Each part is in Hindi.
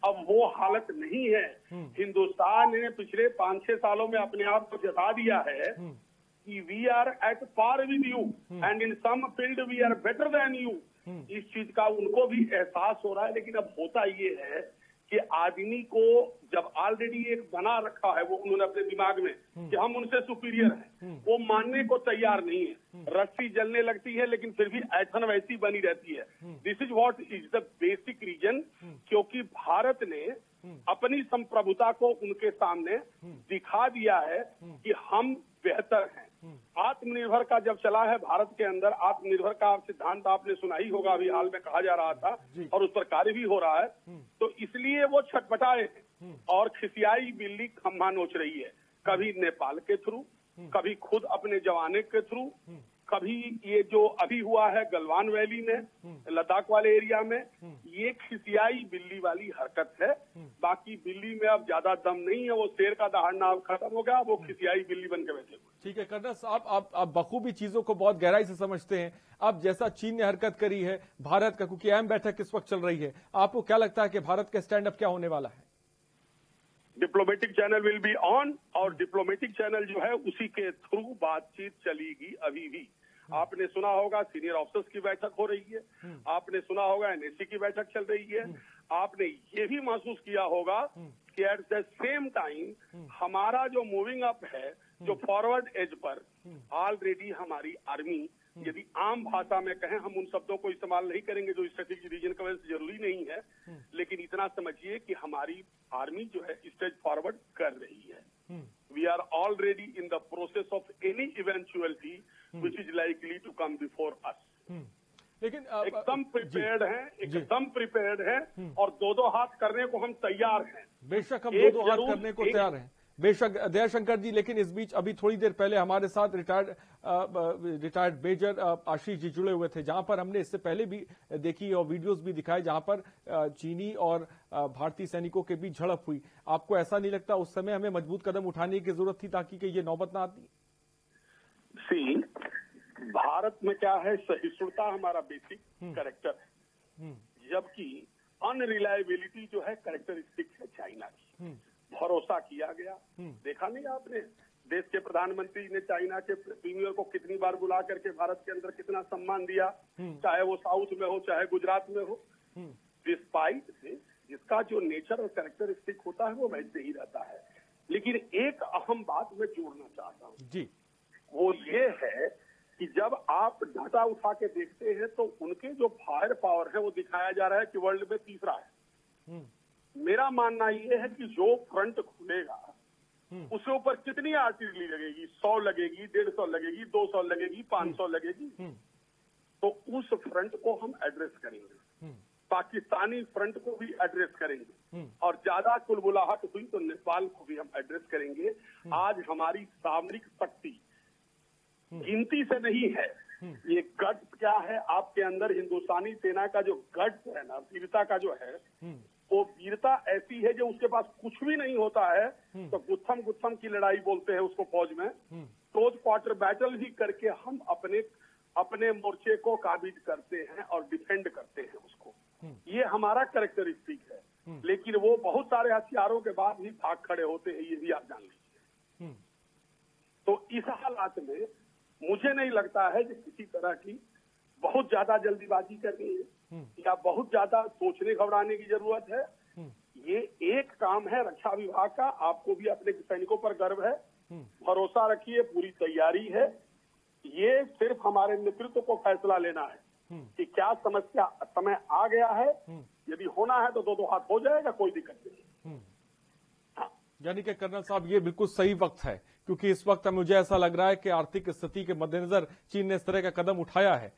अब वो हालत नहीं है। हिंदुस्तान ने पिछले 5-6 सालों में अपने आप को जता दिया है कि we are at par with you and in some field we are better than you. इस चीज का उनको भी एहसास हो रहा है। लेकिन अब होता ये है कि आदमी को जब ऑलरेडी एक बना रखा है वो उन्होंने अपने दिमाग में कि हम उनसे सुपीरियर हैं, वो मानने को तैयार नहीं है। रस्सी जलने लगती है लेकिन फिर भी ऐठन वैसी बनी रहती है। This is what is the basic reason, क्योंकि भारत ने अपनी संप्रभुता को उनके सामने दिखा दिया है कि हम बेहतर हैं। आत्मनिर्भर का जब चला है भारत के अंदर, आत्मनिर्भर का सिद्धांत आपने सुना ही होगा, अभी हाल में कहा जा रहा था और उस पर कार्य भी हो रहा है। तो इसलिए वो छटपटाए और खिसियाई बिल्ली खम्भा नोच रही है, कभी नेपाल के थ्रू, कभी खुद अपने जवानों के थ्रू, कभी ये जो अभी हुआ है गलवान वैली में, लद्दाख वाले एरिया में, ये खिसियाई बिल्ली वाली हरकत है। बाकी बिल्ली में अब ज्यादा दम नहीं है, वो शेर का दहाड़ना अब खत्म हो गया, वो खिसियाई बिल्ली बन के बैठे हुए। ठीक है कर्नल साहब, आप बखूबी चीजों को बहुत गहराई से समझते हैं। अब जैसा चीन ने हरकत करी है, भारत का क्योंकि अहम बैठक इस वक्त चल रही है, आपको क्या लगता है कि भारत का स्टैंड अप क्या होने वाला है? Diplomatic channel will be on, और डिप्लोमेटिक चैनल जो है उसी के थ्रू बातचीत चलेगी। अभी भी आपने सुना होगा सीनियर ऑफिसर्स की बैठक हो रही है, आपने सुना होगा एनएससी की बैठक चल रही है, आपने ये भी महसूस किया होगा कि एट द सेम टाइम हमारा जो मूविंग अप है, जो फॉरवर्ड एज पर ऑलरेडी हमारी आर्मी, यदि आम भाषा में कहें, हम उन शब्दों को इस्तेमाल नहीं करेंगे जो स्ट्रेटेजिक रीजन की वजह से जरूरी नहीं है, लेकिन इतना समझिए कि हमारी आर्मी जो है स्टेज फॉरवर्ड कर रही है। We are already in the process of any eventuality which is likely to come before us. लेकिन एकदम प्रिपेयर्ड हैं, एकदम प्रिपेयर्ड हैं, और दो हाथ करने को हम तैयार हैं। बेशक हम दो हाथ करने को तैयार हैं, बेशक दयाशंकर जी। लेकिन इस बीच अभी थोड़ी देर पहले हमारे साथ रिटायर्ड मेजर आशीष जी जुड़े हुए थे, जहां पर हमने इससे पहले भी देखी और वीडियोस भी दिखाए जहां पर चीनी और भारतीय सैनिकों के बीच झड़प हुई। आपको ऐसा नहीं लगता उस समय हमें मजबूत कदम उठाने की जरूरत थी ताकि कि ये नौबत ना आती? सी, भारत में क्या है, सहिष्णुता हमारा बेसिक कैरेक्टर है, जबकि अनरिलायबिलिटी जो है कैरेक्टरिस्टिक है चाइना की। भरोसा किया गया, देखा नहीं आपने, देश के प्रधानमंत्री ने चाइना के प्रीमियर को कितनी बार बुला करके भारत के अंदर कितना सम्मान दिया, चाहे वो साउथ में हो चाहे गुजरात में हो। डिस्पाइट से जिसका जो नेचर और कैरेक्टरिस्टिक होता है वो वैसे ही रहता है। लेकिन एक अहम बात मैं जोड़ना चाहता हूँ जी, वो ये है कि जब आप डाटा उठा के देखते हैं तो उनके जो फायर पावर है वो दिखाया जा रहा है कि वर्ल्ड में तीसरा है। मेरा मानना ये है कि जो फ्रंट खुलेगा उसके ऊपर कितनी आर्टिलरी लगेगी, 100 लगेगी, 150 लगेगी, 200 लगेगी, 500 लगेगी, तो उस फ्रंट को हम एड्रेस करेंगे, पाकिस्तानी फ्रंट को भी एड्रेस करेंगे, और ज्यादा कुलबुलाहट हुई तो नेपाल को भी हम एड्रेस करेंगे। आज हमारी सामरिक शक्ति गिनती से नहीं है, ये गट्स क्या है आपके अंदर, हिंदुस्तानी सेना का जो गट्स है ना, वीरता का जो है, वो वीरता ऐसी है जो उसके पास कुछ भी नहीं होता है तो गुत्थम गुत्थम की लड़ाई बोलते हैं उसको फौज में, क्लोज क्वार्टर बैटल भी करके हम अपने मोर्चे को काबिज करते हैं और डिफेंड करते हैं उसको। ये हमारा कैरेक्टरिस्टिक है। लेकिन वो बहुत सारे हथियारों के बाद भी भाग खड़े होते हैं, ये भी आप जान लीजिए। तो इस हालात में मुझे नहीं लगता है कि किसी तरह की बहुत ज्यादा जल्दीबाजी करनी है या बहुत ज्यादा सोचने घबराने की जरूरत है। ये एक काम है रक्षा विभाग का, आपको भी अपने सैनिकों पर गर्व है, भरोसा रखिए, पूरी तैयारी है। ये सिर्फ हमारे नेतृत्व को फैसला लेना है कि क्या समस्या समय आ गया है, यदि होना है तो दो हाथ हो जाएगा, कोई दिक्कत नहीं। यानी कि कर्नल साहब ये बिल्कुल सही वक्त है, क्योंकि इस वक्त मुझे ऐसा लग रहा है कि आर्थिक स्थिति के मद्देनजर चीन ने इस तरह का कदम उठाया है।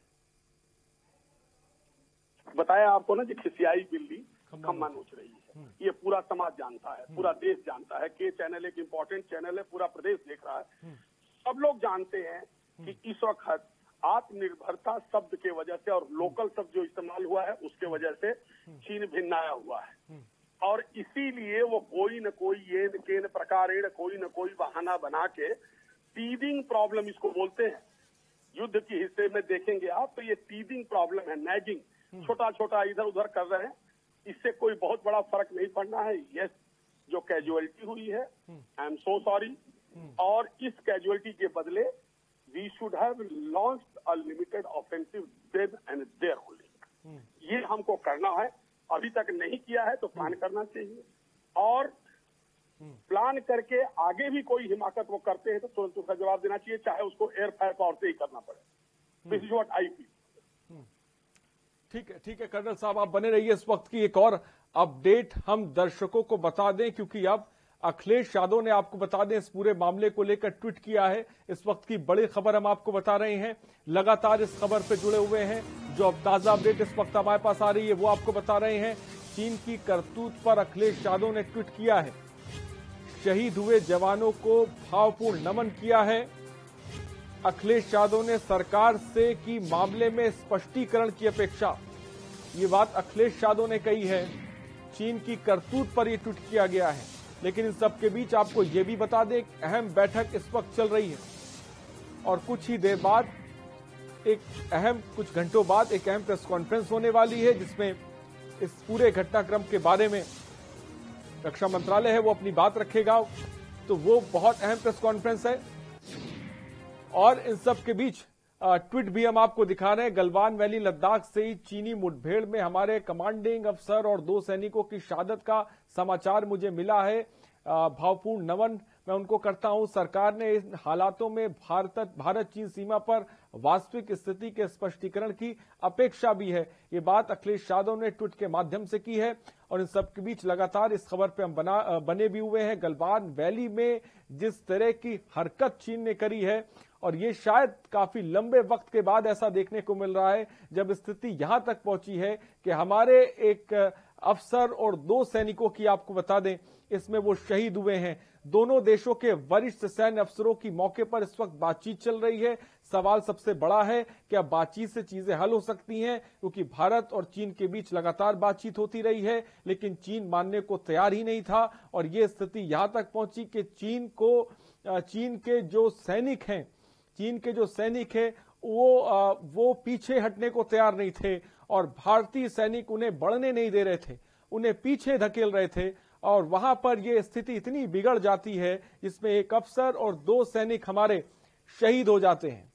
बताया आपको ना, कि खिसियाई बिल्ली खम्मा नोच रही है, ये पूरा समाज जानता है, पूरा देश जानता है। के चैनल एक इम्पोर्टेंट चैनल है, पूरा प्रदेश देख रहा है। सब लोग जानते हैं कि इस वक्त आत्मनिर्भरता शब्द के वजह से और लोकल शब्द जो इस्तेमाल हुआ है उसके वजह से चीन भिन्नाया हुआ है, और इसीलिए वो कोई न कोई ये केन प्रकारेण कोई न कोई बहाना बना के टीदिंग प्रॉब्लम इसको बोलते हैं। युद्ध के हिस्से में देखेंगे आप तो ये टीदिंग प्रॉब्लम है, नैगिंग, छोटा छोटा इधर उधर कर रहे हैं, इससे कोई बहुत बड़ा फर्क नहीं पड़ना है। यस, जो कैजुअलिटी हुई है, आई एम सो सॉरी, और इस कैजुअलिटी के बदले we should have launched a limited offensive then and there only. ये हमको करना है, अभी तक नहीं किया है तो प्लान करना चाहिए, और प्लान करके आगे भी कोई हिमाकत वो करते हैं तो तुरंत उसका जवाब देना चाहिए, चाहे उसको एयर फायर पावर से ही करना पड़े। This is what I feel. ठीक है कर्नल साहब, आप बने रहिए। इस वक्त की एक और अपडेट हम दर्शकों को बता दें, क्योंकि अब अखिलेश यादव ने, आपको बता दें, इस पूरे मामले को लेकर ट्वीट किया है। इस वक्त की बड़ी खबर हम आपको बता रहे हैं, लगातार इस खबर पे जुड़े हुए हैं। जो अब ताजा अपडेट इस वक्त हमारे पास आ रही है वो आपको बता रहे हैं। चीन की करतूत पर अखिलेश यादव ने ट्वीट किया है, शहीद हुए जवानों को भावपूर्ण नमन किया है। अखिलेश यादव ने सरकार से की मामले में स्पष्टीकरण की अपेक्षा, ये बात अखिलेश यादव ने कही है। चीन की करतूत पर यह ट्वीट किया गया है। लेकिन इन सबके बीच आपको यह भी बता दें, एक अहम बैठक इस वक्त चल रही है और कुछ ही देर बाद, कुछ घंटों बाद एक अहम प्रेस कॉन्फ्रेंस होने वाली है, जिसमें इस पूरे घटनाक्रम के बारे में रक्षा मंत्रालय है वो अपनी बात रखेगा। तो वो बहुत अहम प्रेस कॉन्फ्रेंस है। और इन सब के बीच ट्वीट भी हम आपको दिखा रहे हैं। गलवान वैली लद्दाख से ही चीनी मुठभेड़ में हमारे कमांडिंग अफसर और 2 सैनिकों की शहादत का समाचार मुझे मिला है। भावपूर्ण नमन मैं उनको करता हूं। सरकार ने इन हालातों में भारत चीन सीमा पर वास्तविक स्थिति के स्पष्टीकरण की अपेक्षा भी है। ये बात अखिलेश यादव ने ट्वीट के माध्यम से की है। और इन सबके बीच लगातार इस खबर पे हम बने भी हुए हैं। गलवान वैली में जिस तरह की हरकत चीन ने करी है, और ये शायद काफी लंबे वक्त के बाद ऐसा देखने को मिल रहा है, जब स्थिति यहां तक पहुंची है कि हमारे एक अफसर और 2 सैनिकों की, आपको बता दें, इसमें वो शहीद हुए हैं। दोनों देशों के वरिष्ठ सैन्य अफसरों की मौके पर इस वक्त बातचीत चल रही है। सवाल सबसे बड़ा है कि अब बातचीत से चीजें हल हो सकती हैं, क्योंकि भारत और चीन के बीच लगातार बातचीत होती रही है, लेकिन चीन मानने को तैयार ही नहीं था। और ये स्थिति यहां तक पहुंची कि चीन के जो सैनिक हैं वो पीछे हटने को तैयार नहीं थे, और भारतीय सैनिक उन्हें बढ़ने नहीं दे रहे थे, उन्हें पीछे धकेल रहे थे। और वहां पर यह स्थिति इतनी बिगड़ जाती है, जिसमें एक अफसर और 2 सैनिक हमारे शहीद हो जाते हैं।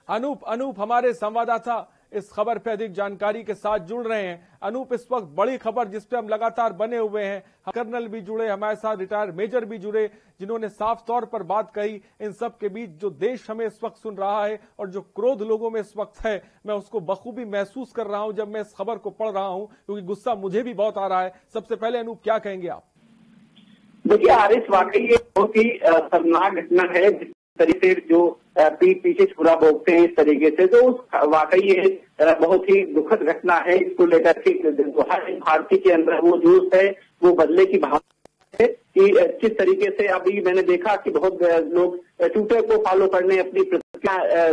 अनूप हमारे संवाददाता इस खबर पे अधिक जानकारी के साथ जुड़ रहे हैं। अनूप, इस वक्त बड़ी खबर जिस पे हम लगातार बने हुए हैं, कर्नल भी जुड़े हमारे साथ, रिटायर्ड मेजर भी जुड़े, जिन्होंने साफ तौर पर बात कही। इन सब के बीच जो देश हमें इस वक्त सुन रहा है और जो क्रोध लोगों में इस वक्त है, मैं उसको बखूबी महसूस कर रहा हूं जब मैं इस खबर को पढ़ रहा हूं, क्योंकि गुस्सा मुझे भी बहुत आ रहा है। सबसे पहले अनूप, क्या कहेंगे आप? देखिए हारिस, वाकई ये बहुत ही शर्मनाक घटना है। जिस तरीके से जो पीठ पीछे छुरा भोगते हैं इस तरीके से, तो वाकई ये बहुत ही दुखद घटना है। इसको लेकर के हर भारतीय के अंदर वो जोश है, वो बदले की भावना है कि किस तरीके से अभी मैंने देखा कि बहुत लोग ट्विटर को फॉलो करने अपनी प्रतिक्रिया